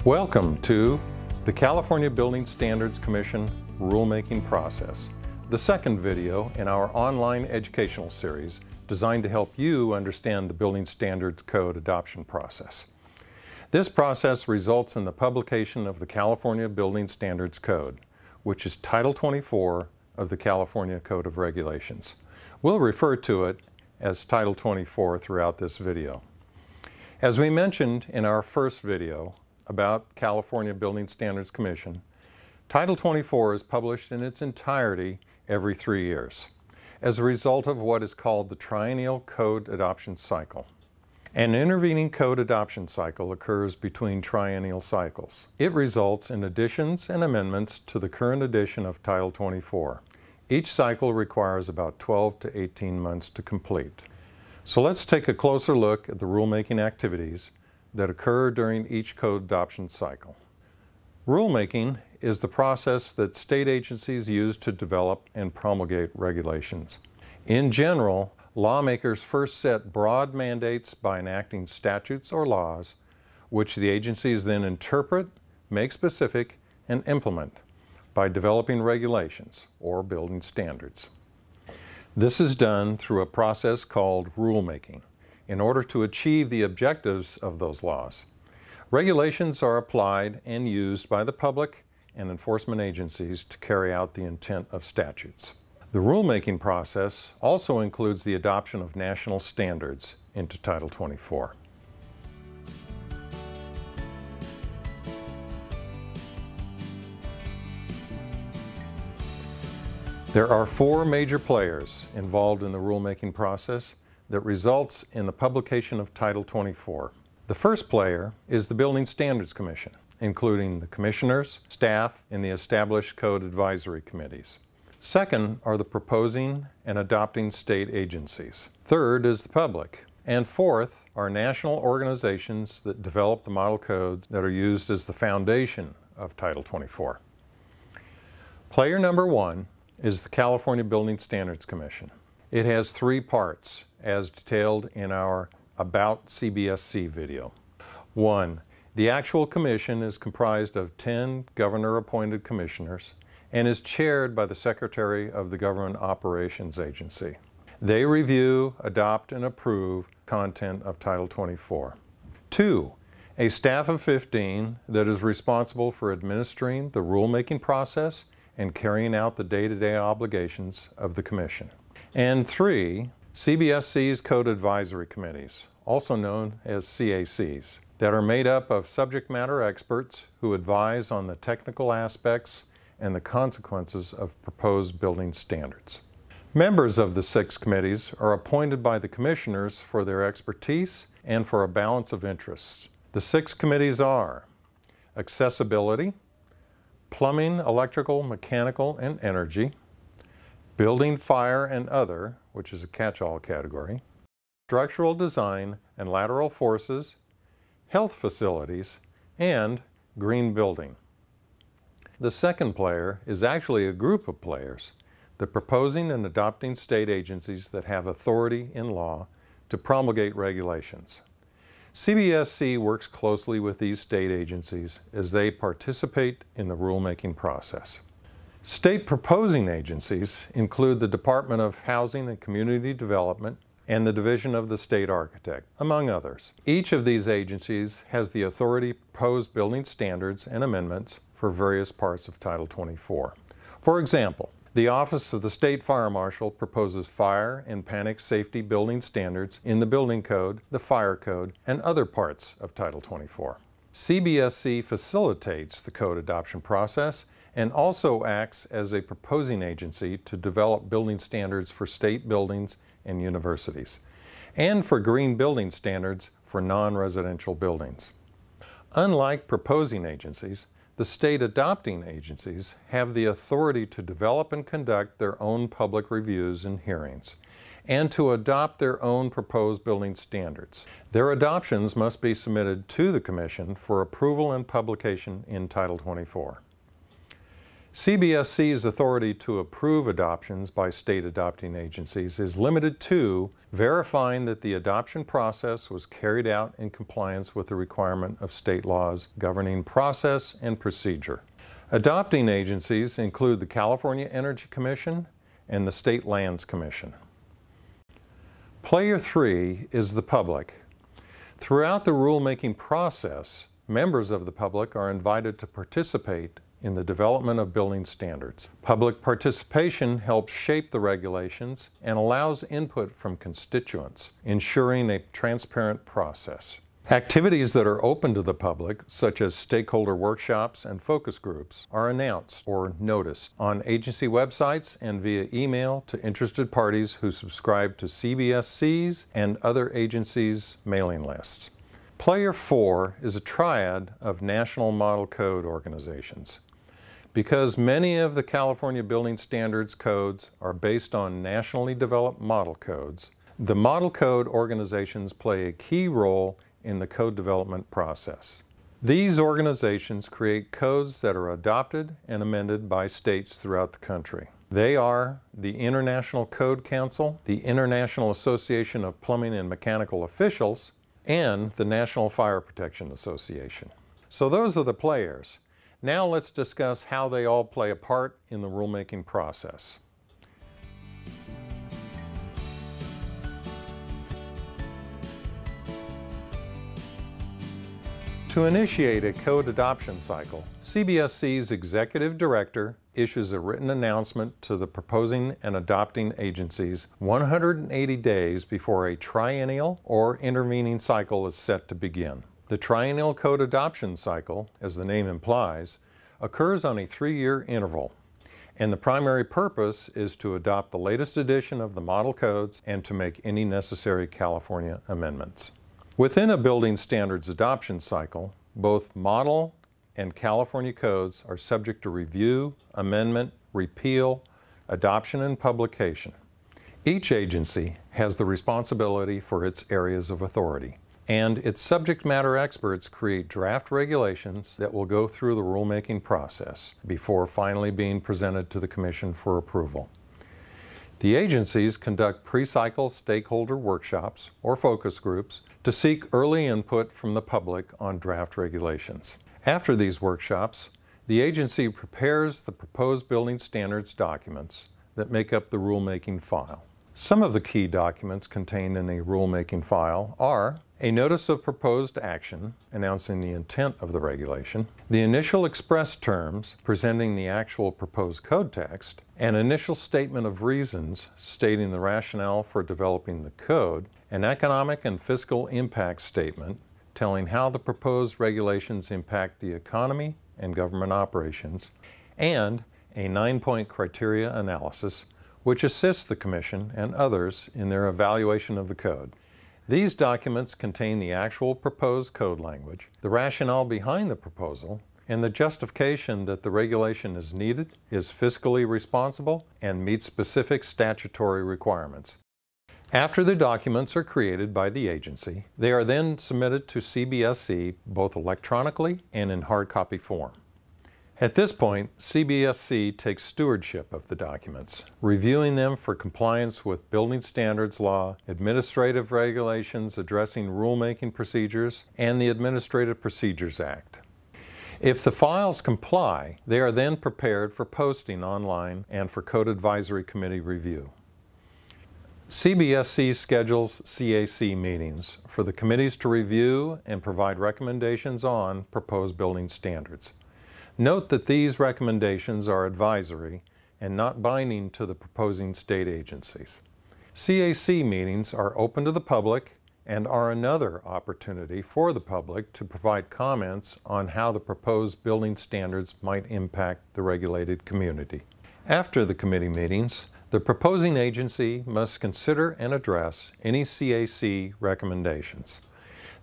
Welcome to the California Building Standards Commission rulemaking process, the second video in our online educational series designed to help you understand the Building Standards Code adoption process. This process results in the publication of the California Building Standards Code, which is Title 24 of the California Code of Regulations. We'll refer to it as Title 24 throughout this video. As we mentioned in our first video about California Building Standards Commission, Title 24 is published in its entirety every 3 years as a result of what is called the triennial code adoption cycle. An intervening code adoption cycle occurs between triennial cycles. It results in additions and amendments to the current edition of Title 24. Each cycle requires about 12 to 18 months to complete. So let's take a closer look at the rulemaking activities that occur during each code adoption cycle. Rulemaking is the process that state agencies use to develop and promulgate regulations. In general, lawmakers first set broad mandates by enacting statutes or laws, which the agencies then interpret, make specific, and implement by developing regulations or building standards. This is done through a process called rulemaking in order to achieve the objectives of those laws. Regulations are applied and used by the public and enforcement agencies to carry out the intent of statutes. The rulemaking process also includes the adoption of national standards into Title 24. There are 4 major players involved in the rulemaking process that results in the publication of Title 24. The first player is the Building Standards Commission, including the commissioners, staff, and the established code advisory committees. Second are the proposing and adopting state agencies. Third is the public. And fourth are national organizations that develop the model codes that are used as the foundation of Title 24. Player number 1 is the California Building Standards Commission. It has 3 parts, as detailed in our About CBSC video. 1. The actual commission is comprised of 10 governor-appointed commissioners and is chaired by the Secretary of the Government Operations Agency. They review, adopt, and approve content of Title 24. 2. A staff of 15 that is responsible for administering the rulemaking process and carrying out the day-to-day obligations of the Commission. And 3, CBSC's Code Advisory Committees, also known as CACs, that are made up of subject matter experts who advise on the technical aspects and the consequences of proposed building standards. Members of the 6 committees are appointed by the commissioners for their expertise and for a balance of interests. The 6 committees are Accessibility, Plumbing, Electrical, Mechanical, and Energy, Building, Fire, and Other, which is a catch-all category, Structural Design and Lateral Forces, Health Facilities, and Green Building. The second player is actually a group of players, the proposing and adopting state agencies that have authority in law to promulgate regulations. CBSC works closely with these state agencies as they participate in the rulemaking process. State proposing agencies include the Department of Housing and Community Development and the Division of the State Architect, among others. Each of these agencies has the authority to propose building standards and amendments for various parts of Title 24. For example, the Office of the State Fire Marshal proposes fire and panic safety building standards in the Building Code, the Fire Code, and other parts of Title 24. CBSC facilitates the code adoption process and also acts as a proposing agency to develop building standards for state buildings and universities, and for green building standards for non-residential buildings. Unlike proposing agencies, the state adopting agencies have the authority to develop and conduct their own public reviews and hearings, and to adopt their own proposed building standards. Their adoptions must be submitted to the Commission for approval and publication in Title 24. CBSC's authority to approve adoptions by state adopting agencies is limited to verifying that the adoption process was carried out in compliance with the requirement of state laws governing process and procedure. Adopting agencies include the California Energy Commission and the State Lands Commission. Player 3 is the public. Throughout the rulemaking process, members of the public are invited to participate in the development of building standards. Public participation helps shape the regulations and allows input from constituents, ensuring a transparent process. Activities that are open to the public, such as stakeholder workshops and focus groups, are announced or noticed on agency websites and via email to interested parties who subscribe to CBSC's and other agencies' mailing lists. Player 4 is a triad of national model code organizations. Because many of the California Building Standards codes are based on nationally developed model codes, the model code organizations play a key role in the code development process. These organizations create codes that are adopted and amended by states throughout the country. They are the International Code Council, the International Association of Plumbing and Mechanical Officials, and the National Fire Protection Association. So those are the players. Now let's discuss how they all play a part in the rulemaking process. To initiate a code adoption cycle, CBSC's Executive Director issues a written announcement to the proposing and adopting agencies 180 days before a triennial or intervening cycle is set to begin. The triennial code adoption cycle, as the name implies, occurs on a 3-year interval, and the primary purpose is to adopt the latest edition of the model codes and to make any necessary California amendments. Within a building standards adoption cycle, both model and California codes are subject to review, amendment, repeal, adoption, and publication. Each agency has the responsibility for its areas of authority, and its subject matter experts create draft regulations that will go through the rulemaking process before finally being presented to the Commission for approval. The agencies conduct pre-cycle stakeholder workshops or focus groups to seek early input from the public on draft regulations. After these workshops, the agency prepares the proposed building standards documents that make up the rulemaking file. Some of the key documents contained in a rulemaking file are a notice of proposed action announcing the intent of the regulation, the initial express terms presenting the actual proposed code text, an initial statement of reasons stating the rationale for developing the code, an economic and fiscal impact statement telling how the proposed regulations impact the economy and government operations, and a 9-point criteria analysis which assists the Commission and others in their evaluation of the code. These documents contain the actual proposed code language, the rationale behind the proposal, and the justification that the regulation is needed, is fiscally responsible, and meets specific statutory requirements. After the documents are created by the agency, they are then submitted to CBSC both electronically and in hard copy form. At this point, CBSC takes stewardship of the documents, reviewing them for compliance with building standards law, administrative regulations addressing rulemaking procedures, and the Administrative Procedures Act. If the files comply, they are then prepared for posting online and for Code Advisory Committee review. CBSC schedules CAC meetings for the committees to review and provide recommendations on proposed building standards. Note that these recommendations are advisory and not binding to the proposing state agencies. CAC meetings are open to the public and are another opportunity for the public to provide comments on how the proposed building standards might impact the regulated community. After the committee meetings, the proposing agency must consider and address any CAC recommendations.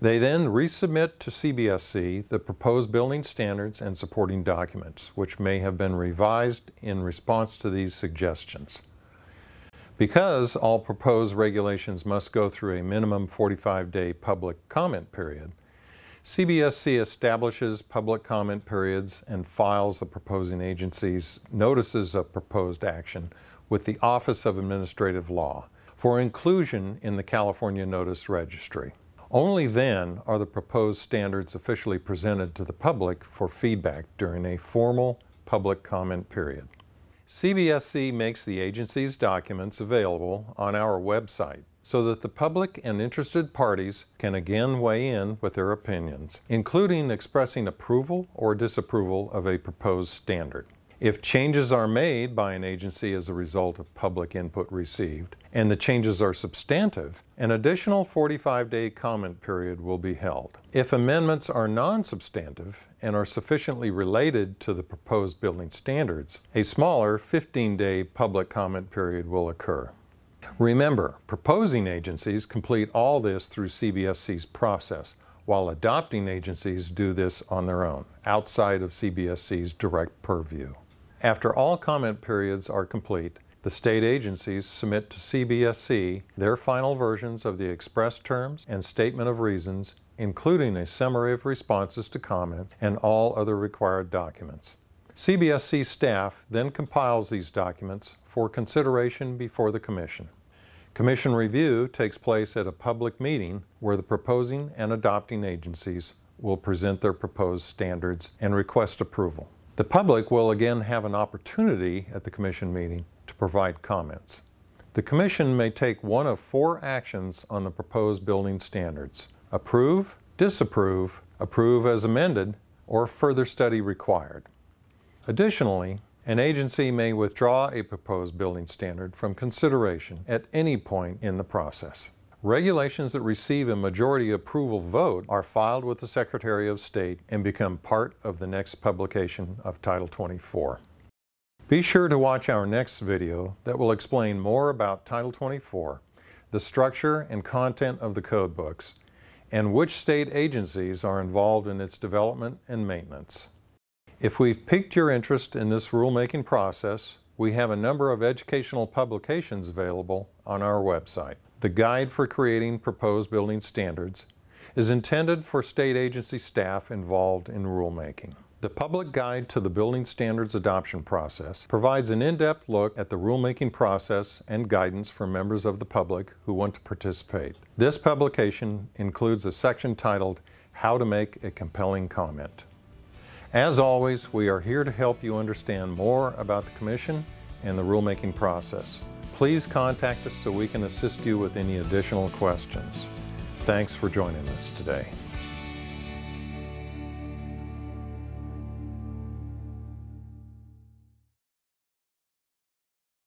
They then resubmit to CBSC the proposed building standards and supporting documents, which may have been revised in response to these suggestions. Because all proposed regulations must go through a minimum 45-day public comment period, CBSC establishes public comment periods and files the proposing agency's notices of proposed action with the Office of Administrative Law for inclusion in the California Notice Registry. Only then are the proposed standards officially presented to the public for feedback during a formal public comment period. CBSC makes the agency's documents available on our website so that the public and interested parties can again weigh in with their opinions, including expressing approval or disapproval of a proposed standard. If changes are made by an agency as a result of public input received, and the changes are substantive, an additional 45-day comment period will be held. If amendments are non-substantive and are sufficiently related to the proposed building standards, a smaller 15-day public comment period will occur. Remember, proposing agencies complete all this through CBSC's process, while adopting agencies do this on their own, outside of CBSC's direct purview. After all comment periods are complete, the state agencies submit to CBSC their final versions of the express terms and statement of reasons, including a summary of responses to comments and all other required documents. CBSC staff then compiles these documents for consideration before the Commission. Commission review takes place at a public meeting where the proposing and adopting agencies will present their proposed standards and request approval. The public will again have an opportunity at the Commission meeting to provide comments. The Commission may take one of 4 actions on the proposed building standards: approve, disapprove, approve as amended, or further study required. Additionally, an agency may withdraw a proposed building standard from consideration at any point in the process. Regulations that receive a majority approval vote are filed with the Secretary of State and become part of the next publication of Title 24. Be sure to watch our next video that will explain more about Title 24, the structure and content of the code books, and which state agencies are involved in its development and maintenance. If we've piqued your interest in this rulemaking process, we have a number of educational publications available on our website. The Guide for Creating Proposed Building Standards is intended for state agency staff involved in rulemaking. The Public Guide to the Building Standards Adoption Process provides an in-depth look at the rulemaking process and guidance for members of the public who want to participate. This publication includes a section titled How to Make a Compelling Comment. As always, we are here to help you understand more about the Commission and the rulemaking process. Please contact us so we can assist you with any additional questions. Thanks for joining us today.